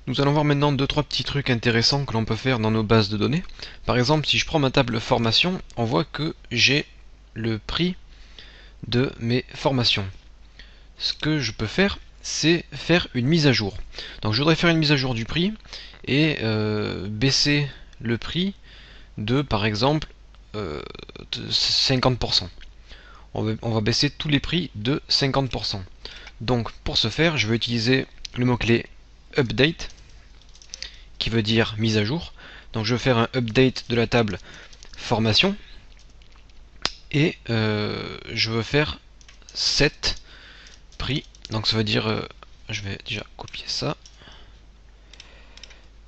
Nous allons voir maintenant deux trois petits trucs intéressants que l'on peut faire dans nos bases de données. Par exemple, si je prends ma table formation, on voit que j'ai le prix de mes formations. Ce que je peux faire, c'est faire une mise à jour. Donc je voudrais faire une mise à jour du prix et baisser le prix de par exemple 50%. On va baisser tous les prix de 50%. Donc pour ce faire, je vais utiliser le mot-clé update qui veut dire mise à jour. Donc je vais faire un update de la table formation et je veux faire set prix. Donc ça veut dire, je vais déjà copier ça.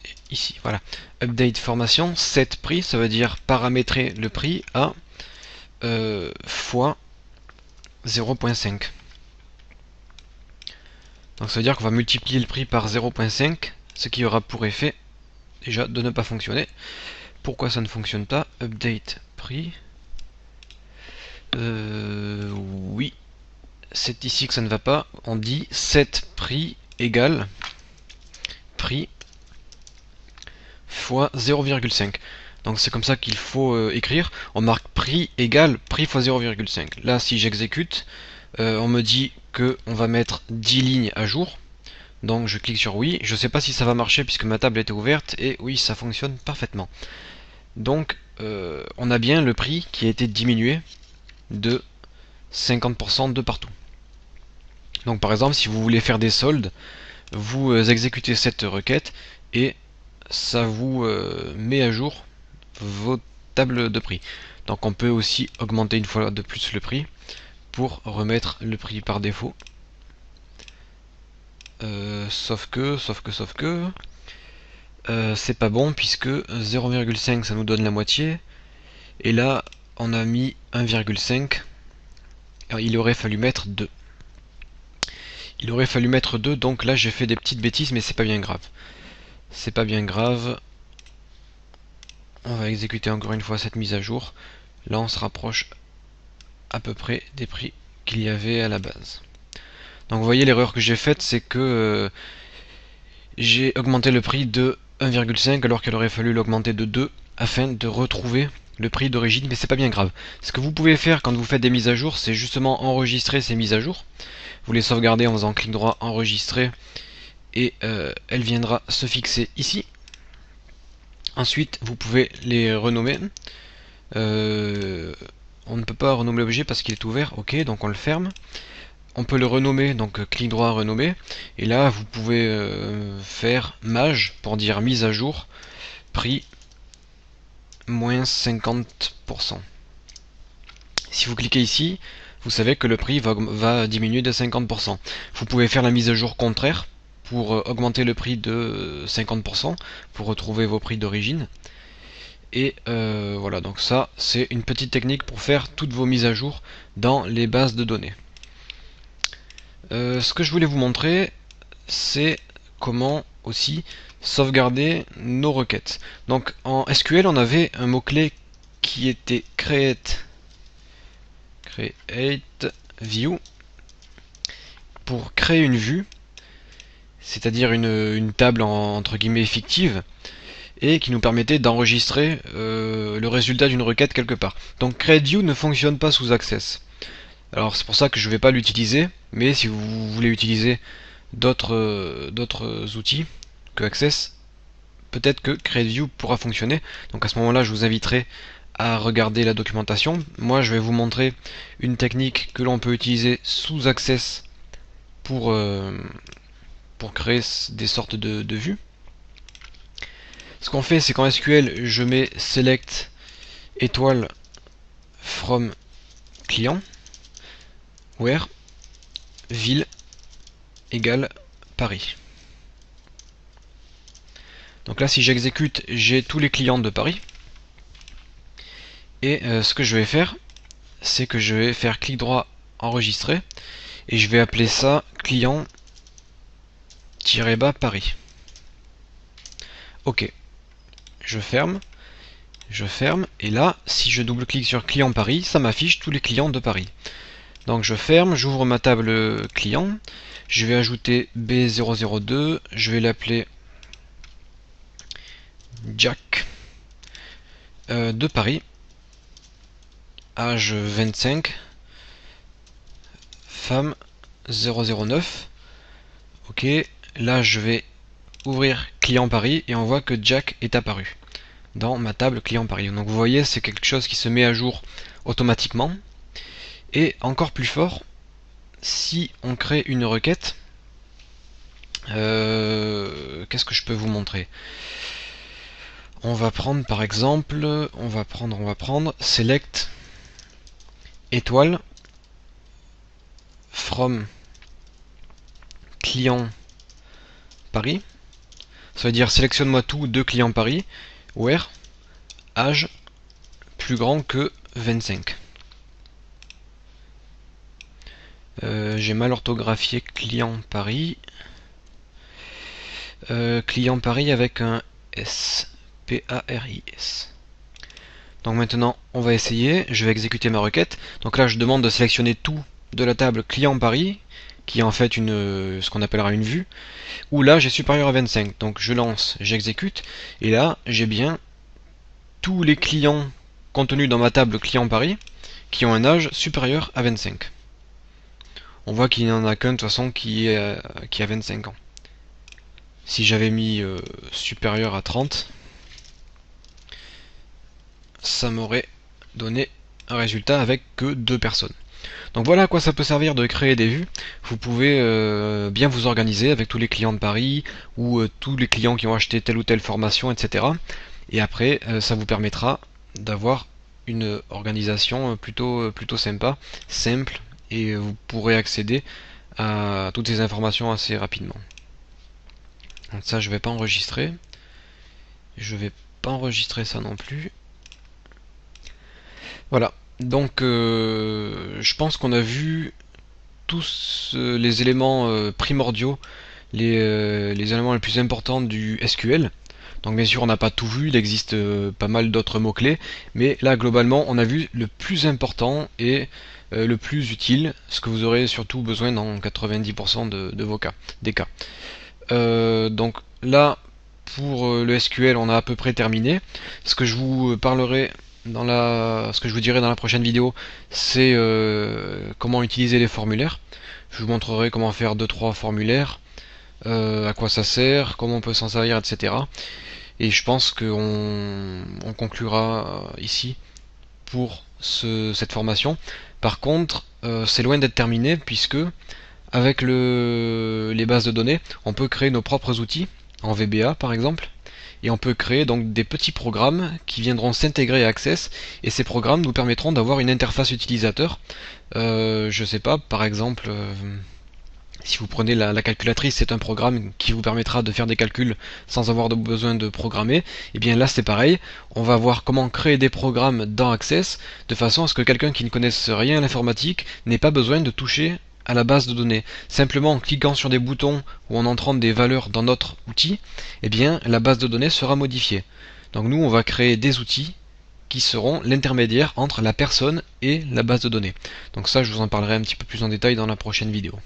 Et ici, voilà. Update formation, set prix, ça veut dire paramétrer le prix à fois 0.5. Donc ça veut dire qu'on va multiplier le prix par 0.5, ce qui aura pour effet déjà de ne pas fonctionner. Pourquoi ça ne fonctionne pas? Update prix. Oui, c'est ici que ça ne va pas. On dit set prix égale prix fois 0,5. Donc c'est comme ça qu'il faut écrire. On marque prix égale prix fois 0,5. Là, si j'exécute, on me dit que on va mettre 10 lignes à jour. Donc je clique sur oui. Je ne sais pas si ça va marcher puisque ma table était ouverte. Et oui, ça fonctionne parfaitement. Donc on a bien le prix qui a été diminué de 50% de partout. Donc par exemple, si vous voulez faire des soldes, vous exécutez cette requête et ça vous met à jour vos tables de prix. Donc on peut aussi augmenter une fois de plus le prix pour remettre le prix par défaut. Sauf que c'est pas bon puisque 0,5 ça nous donne la moitié et là on a mis 1,5. Il aurait fallu mettre 2. Il aurait fallu mettre 2, donc là j'ai fait des petites bêtises, mais c'est pas bien grave. C'est pas bien grave. On va exécuter encore une fois cette mise à jour. Là on se rapproche à peu près des prix qu'il y avait à la base. Donc vous voyez l'erreur que j'ai faite, c'est que j'ai augmenté le prix de 1,5 alors qu'il aurait fallu l'augmenter de 2 afin de retrouver le prix d'origine, mais c'est pas bien grave. Ce que vous pouvez faire quand vous faites des mises à jour, c'est justement enregistrer ces mises à jour. Vous les sauvegardez en faisant clic droit, enregistrer, et elle viendra se fixer ici. Ensuite, vous pouvez les renommer. On ne peut pas renommer l'objet parce qu'il est ouvert, ok, donc on le ferme. On peut le renommer, donc clic droit, renommer. Et là, vous pouvez faire mage pour dire mise à jour, prix moins 50%. Si vous cliquez ici, vous savez que le prix va diminuer de 50%. Vous pouvez faire la mise à jour contraire pour augmenter le prix de 50% pour retrouver vos prix d'origine. Et voilà, donc ça c'est une petite technique pour faire toutes vos mises à jour dans les bases de données. Ce que je voulais vous montrer, c'est comment aussi sauvegarder nos requêtes. Donc en SQL, on avait un mot-clé qui était create view pour créer une vue, c'est-à-dire une table entre guillemets fictive, et qui nous permettait d'enregistrer le résultat d'une requête quelque part. Donc createView ne fonctionne pas sous Access. Alors c'est pour ça que je ne vais pas l'utiliser, mais si vous voulez utiliser d'autres outils que Access, peut-être que createView pourra fonctionner. Donc à ce moment-là, je vous inviterai à regarder la documentation. Moi, je vais vous montrer une technique que l'on peut utiliser sous Access pour créer des sortes de vues. Ce qu'on fait, c'est qu'en SQL, je mets select étoile from client where ville égale Paris. Donc là, si j'exécute, j'ai tous les clients de Paris. Et ce que je vais faire, c'est que je vais faire clic droit enregistrer et je vais appeler ça client-bas Paris. Ok, je ferme, et là, si je double-clique sur client Paris, ça m'affiche tous les clients de Paris. Donc je ferme, j'ouvre ma table client, je vais ajouter B002, je vais l'appeler Jack de Paris, âge 25, femme 009. Ok, là je vais ouvrir client Paris et on voit que Jack est apparu dans ma table client Paris. Donc vous voyez, c'est quelque chose qui se met à jour automatiquement. Et encore plus fort, si on crée une requête, qu'est-ce que je peux vous montrer? On va prendre par exemple, on va prendre select étoile from client Paris. Ça veut dire sélectionne-moi tout de client Paris, where âge plus grand que 25. J'ai mal orthographié client Paris. Client Paris avec un S. P-A-R-I-S. Donc maintenant, on va essayer. Je vais exécuter ma requête. Donc là, je demande de sélectionner tout de la table client Paris, qui est en fait ce qu'on appellera une vue, où l'âge est supérieur à 25. Donc je lance, j'exécute, et là, j'ai bien tous les clients contenus dans ma table client Paris qui ont un âge supérieur à 25. On voit qu'il n'y en a qu'un de toute façon qui a 25 ans. Si j'avais mis supérieur à 30, ça m'aurait donné un résultat avec que 2 personnes. Donc voilà à quoi ça peut servir de créer des vues. Vous pouvez bien vous organiser avec tous les clients de Paris ou tous les clients qui ont acheté telle ou telle formation, etc. Et après, ça vous permettra d'avoir une organisation plutôt sympa, simple, et vous pourrez accéder à toutes ces informations assez rapidement. Donc ça, je vais pas enregistrer. Je vais pas enregistrer ça non plus. Voilà. Donc je pense qu'on a vu tous les éléments primordiaux, les éléments les plus importants du SQL. Donc bien sûr on n'a pas tout vu, il existe pas mal d'autres mots-clés, mais là globalement on a vu le plus important et le plus utile, ce que vous aurez surtout besoin dans 90% de vos cas, des cas. Donc là pour le SQL on a à peu près terminé. Ce que je vous parlerai ce que je vous dirai dans la prochaine vidéo, c'est comment utiliser les formulaires. Je vous montrerai comment faire 2-3 formulaires, à quoi ça sert, comment on peut s'en servir, etc. Et je pense qu'on conclura ici pour cette formation. Par contre, c'est loin d'être terminé puisque avec les bases de données, on peut créer nos propres outils en VBA par exemple. Et on peut créer donc des petits programmes qui viendront s'intégrer à Access, et ces programmes nous permettront d'avoir une interface utilisateur. Je sais pas, par exemple, si vous prenez la calculatrice, c'est un programme qui vous permettra de faire des calculs sans avoir besoin de programmer. Et bien là c'est pareil, on va voir comment créer des programmes dans Access de façon à ce que quelqu'un qui ne connaisse rien à l'informatique n'ait pas besoin de toucher à la base de données. Simplement en cliquant sur des boutons ou en entrant des valeurs dans notre outil, eh bien la base de données sera modifiée. Donc nous on va créer des outils qui seront l'intermédiaire entre la personne et la base de données. Donc ça je vous en parlerai un petit peu plus en détail dans la prochaine vidéo.